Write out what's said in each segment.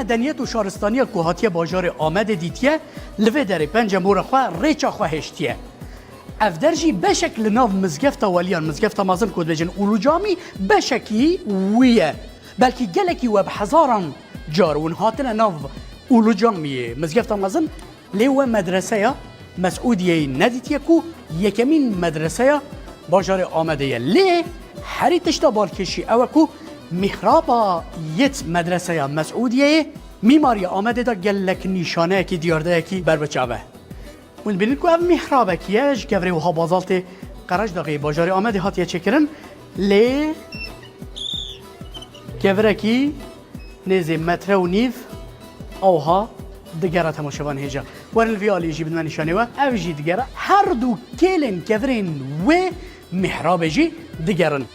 مدنیت و شارستانی کوهاتی باجار آمد دیتیه لوه در پنج مورخوا ریچا خواهشتیه افدرجی بشکل ناو مزگفت ولیان مزگفت مازن کود بجن اولو جامی بشکی ویه بلکی گلکی و بحزاران جارون هاتن ناو اولو جامیه مزگفت مازن لیو مدرسه مسعودیه ندیتیه کو یکمین مدرسه باجار آمده لی هری تشتا بالکشی او کو محرابا یت مدرسه مسعودیه میماری آمده دا گلک نشانه کی دیارده کی بر بچاوه اون ببینید که اف محرابه کیش گوره و ها بازالت قرج داغی باجار آمده هاتیه چکرن لی گوره کی نزی متر و نیف اوها دگره تماشوان هیجا ورن الویالی جی بدون نشانه و او جی دگره هر دو کلن گورین و محراب جی دگرن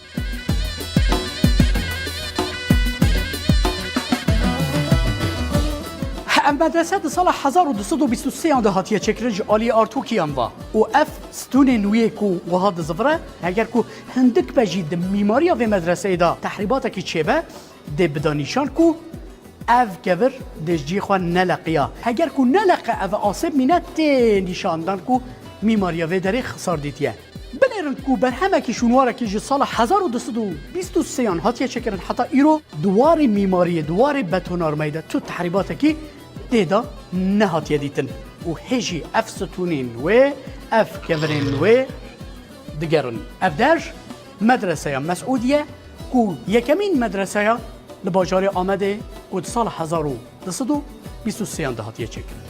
مدرسه سال 1223 آن هاتیه چکرج آلی آرتوکی آنوا و اف ستون نویه کو و هاد زفره اگر کو هندک بجید میماری و مدرسه دا تحریبات کی چه ده بدانیشان کو اف گور دجی خوان نلقیا اگر کو نلقه اف آسب مینت نشاندن کو میماری و دری خسار دیتیه بنرن کو بر همه کی شونواره کی سال 1223 آن هاتیه چکرن حتی ایرو دوار میماری دوار بتونار میده تو تحریبات کی دیدا نهاتیه دیتن و هجی اف ستونین و اف کورین و دگرن اف درج مدرسه مسعودیه کو یکمین مدرسه لباجار آمده و سال 1223 هاتیه چکرن